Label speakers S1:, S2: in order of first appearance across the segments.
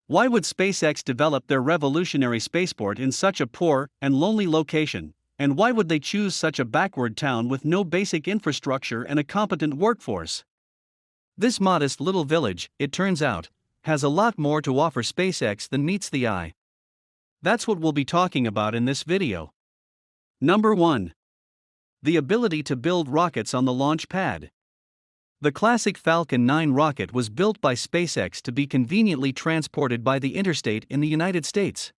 S1: Why would SpaceX develop their revolutionary spaceport in such a poor and lonely location, and why would they choose such a backward town with no basic infrastructure and a competent workforce? This modest little village, it turns out, has a lot more to offer SpaceX than meets the eye. That's what we'll be talking about in this video. Number 1. The ability to build rockets on the launch pad. The classic Falcon 9 rocket was built by SpaceX to be conveniently transported by the interstate in the United States.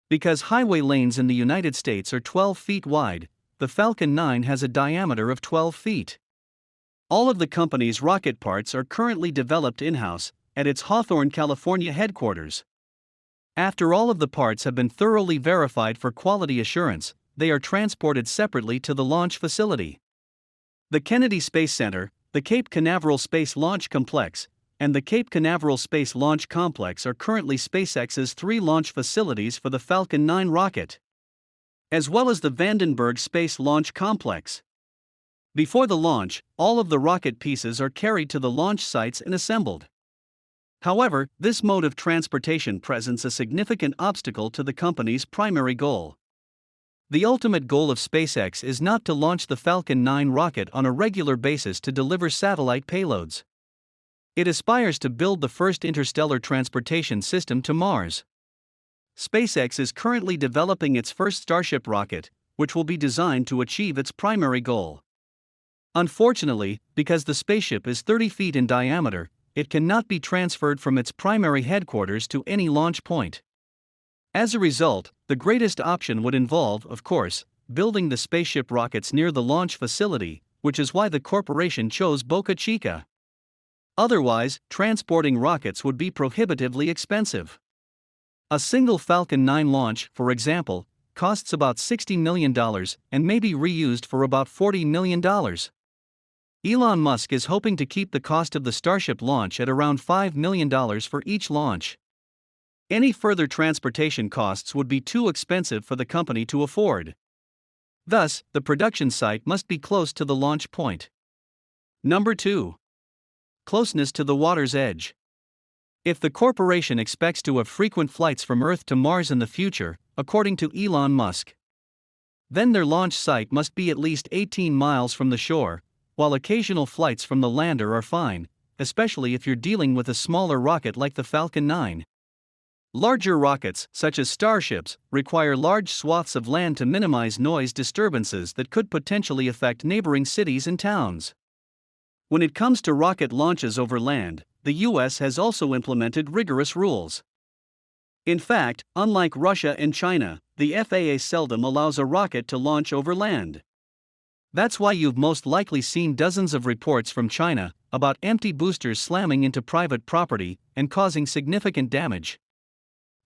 S1: Because highway lanes in the United States are 12 feet wide, the Falcon 9 has a diameter of 12 feet. All of the company's rocket parts are currently developed in-house, at its Hawthorne, California headquarters. After all of the parts have been thoroughly verified for quality assurance, they are transported separately to the launch facility. The Kennedy Space Center, the Cape Canaveral Space Launch Complex, and the Cape Canaveral Space Launch Complex are currently SpaceX's 3 launch facilities for the Falcon 9 rocket, as well as the Vandenberg Space Launch Complex. Before the launch, all of the rocket pieces are carried to the launch sites and assembled. However, this mode of transportation presents a significant obstacle to the company's primary goal. The ultimate goal of SpaceX is not to launch the Falcon 9 rocket on a regular basis to deliver satellite payloads. It aspires to build the first interstellar transportation system to Mars. SpaceX is currently developing its first Starship rocket, which will be designed to achieve its primary goal. Unfortunately, because the spaceship is 30 feet in diameter, it cannot be transferred from its primary headquarters to any launch point. As a result, the greatest option would involve, of course, building the spaceship rockets near the launch facility, which is why the corporation chose Boca Chica. Otherwise, transporting rockets would be prohibitively expensive. A single Falcon 9 launch, for example, costs about $60 million and may be reused for about $40 million. Elon Musk is hoping to keep the cost of the Starship launch at around $5 million for each launch. Any further transportation costs would be too expensive for the company to afford. Thus, the production site must be close to the launch point. Number 2. Closeness to the water's edge. If the corporation expects to have frequent flights from Earth to Mars in the future, according to Elon Musk, then their launch site must be at least 18 miles from the shore, while occasional flights from the lander are fine, especially if you're dealing with a smaller rocket like the Falcon 9. Larger rockets, such as Starships, require large swaths of land to minimize noise disturbances that could potentially affect neighboring cities and towns. When it comes to rocket launches over land, the US has also implemented rigorous rules. In fact, unlike Russia and China, the FAA seldom allows a rocket to launch over land. That's why you've most likely seen dozens of reports from China about empty boosters slamming into private property and causing significant damage.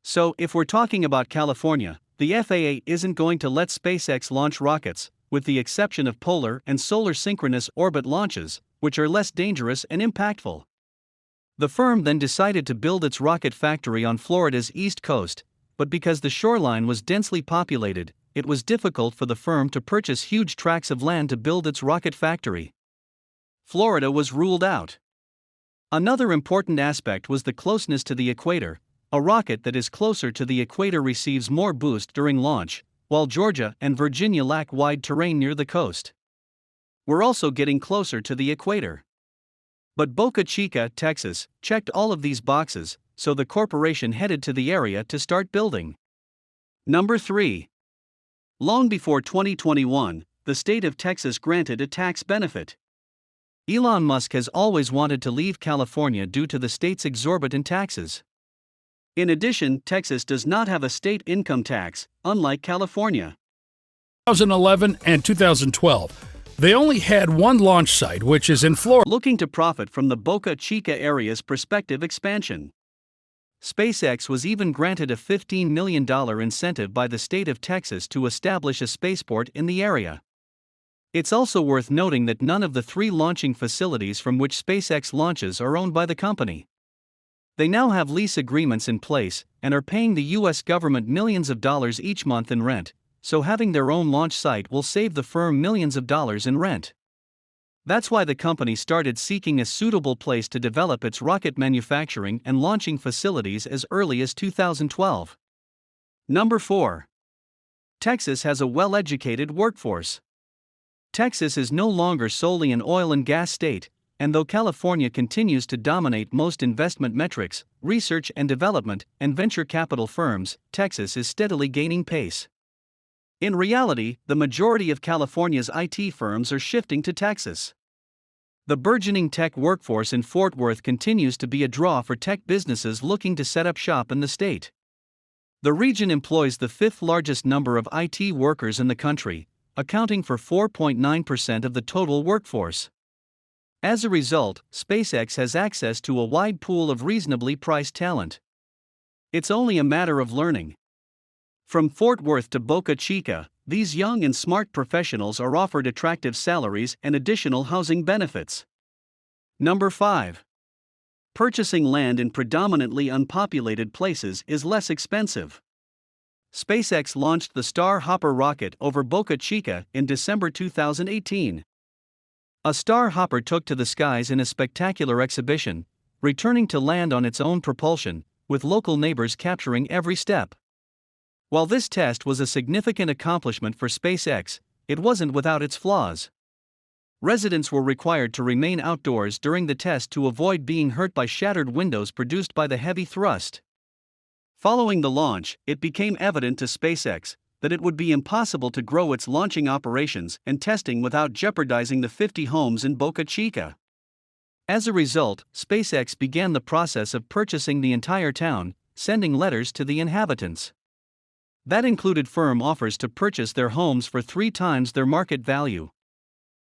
S1: So, if we're talking about California, the FAA isn't going to let SpaceX launch rockets, with the exception of polar and solar synchronous orbit launches, which are less dangerous and impactful. The firm then decided to build its rocket factory on Florida's east coast, but because the shoreline was densely populated, it was difficult for the firm to purchase huge tracts of land to build its rocket factory. Florida was ruled out. Another important aspect was the closeness to the equator. A rocket that is closer to the equator receives more boost during launch, while Georgia and Virginia lack wide terrain near the coast. We're also getting closer to the equator. But Boca Chica, Texas, checked all of these boxes, so the corporation headed to the area to start building. Number 3. Long before 2021, the state of Texas granted a tax benefit. Elon Musk has always wanted to leave California due to the state's exorbitant taxes. In addition, Texas does not have a state income tax, unlike California.
S2: 2011 and 2012. They only had one launch site, which is in Florida.
S1: Looking to profit from the Boca Chica area's prospective expansion. SpaceX was even granted a $15 million incentive by the state of Texas to establish a spaceport in the area. It's also worth noting that none of the 3 launching facilities from which SpaceX launches are owned by the company. They now have lease agreements in place and are paying the U.S. government millions of dollars each month in rent, so having their own launch site will save the firm millions of dollars in rent. That's why the company started seeking a suitable place to develop its rocket manufacturing and launching facilities as early as 2012. Number 4. Texas has a well-educated workforce. Texas is no longer solely an oil and gas state, and though California continues to dominate most investment metrics, research and development, and venture capital firms, Texas is steadily gaining pace. In reality, the majority of California's IT firms are shifting to Texas. The burgeoning tech workforce in Fort Worth continues to be a draw for tech businesses looking to set up shop in the state. The region employs the fifth largest number of IT workers in the country, accounting for 4.9% of the total workforce. As a result, SpaceX has access to a wide pool of reasonably priced talent. It's only a matter of learning. From Fort Worth to Boca Chica, these young and smart professionals are offered attractive salaries and additional housing benefits. Number 5. Purchasing land in predominantly unpopulated places is less expensive. SpaceX launched the Star Hopper rocket over Boca Chica in December 2018. A Star Hopper took to the skies in a spectacular exhibition, returning to land on its own propulsion, with local neighbors capturing every step. While this test was a significant accomplishment for SpaceX, it wasn't without its flaws. Residents were required to remain outdoors during the test to avoid being hurt by shattered windows produced by the heavy thrust. Following the launch, it became evident to SpaceX that it would be impossible to grow its launching operations and testing without jeopardizing the 50 homes in Boca Chica. As a result, SpaceX began the process of purchasing the entire town, sending letters to the inhabitants. That included firm offers to purchase their homes for 3 times their market value.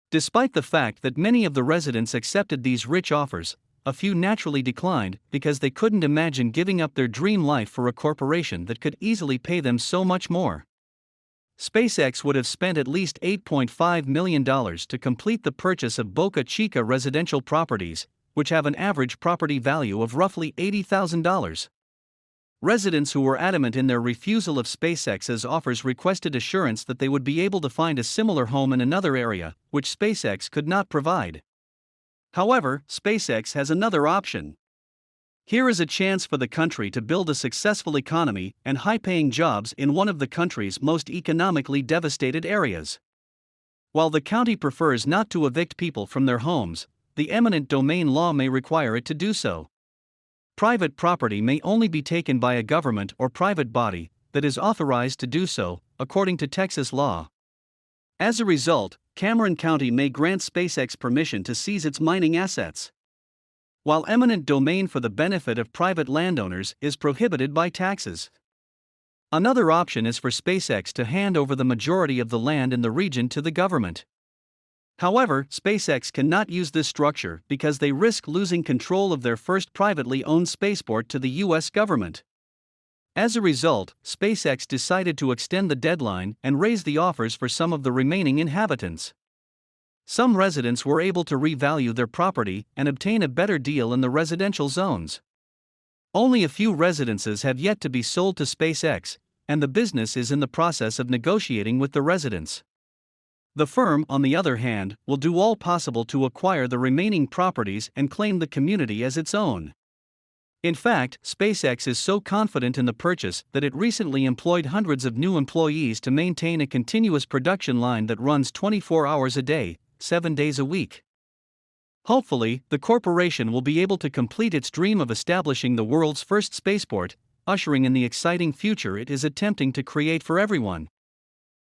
S1: Despite the fact that many of the residents accepted these rich offers, a few naturally declined because they couldn't imagine giving up their dream life for a corporation that could easily pay them so much more. SpaceX would have spent at least $8.5 million to complete the purchase of Boca Chica residential properties, which have an average property value of roughly $80,000. Residents who were adamant in their refusal of SpaceX's offers requested assurance that they would be able to find a similar home in another area, which SpaceX could not provide. However, SpaceX has another option. Here is a chance for the country to build a successful economy and high-paying jobs in one of the country's most economically devastated areas. While the county prefers not to evict people from their homes, the eminent domain law may require it to do so. Private property may only be taken by a government or private body that is authorized to do so, according to Texas law. As a result, Cameron County may grant SpaceX permission to seize its mining assets, while eminent domain for the benefit of private landowners is prohibited by taxes. Another option is for SpaceX to hand over the majority of the land in the region to the government. However, SpaceX cannot use this structure because they risk losing control of their first privately owned spaceport to the U.S. government. As a result, SpaceX decided to extend the deadline and raise the offers for some of the remaining inhabitants. Some residents were able to revalue their property and obtain a better deal in the residential zones. Only a few residences have yet to be sold to SpaceX, and the business is in the process of negotiating with the residents. The firm, on the other hand, will do all possible to acquire the remaining properties and claim the community as its own. In fact, SpaceX is so confident in the purchase that it recently employed hundreds of new employees to maintain a continuous production line that runs 24 hours a day, 7 days a week. Hopefully, the corporation will be able to complete its dream of establishing the world's first spaceport, ushering in the exciting future it is attempting to create for everyone.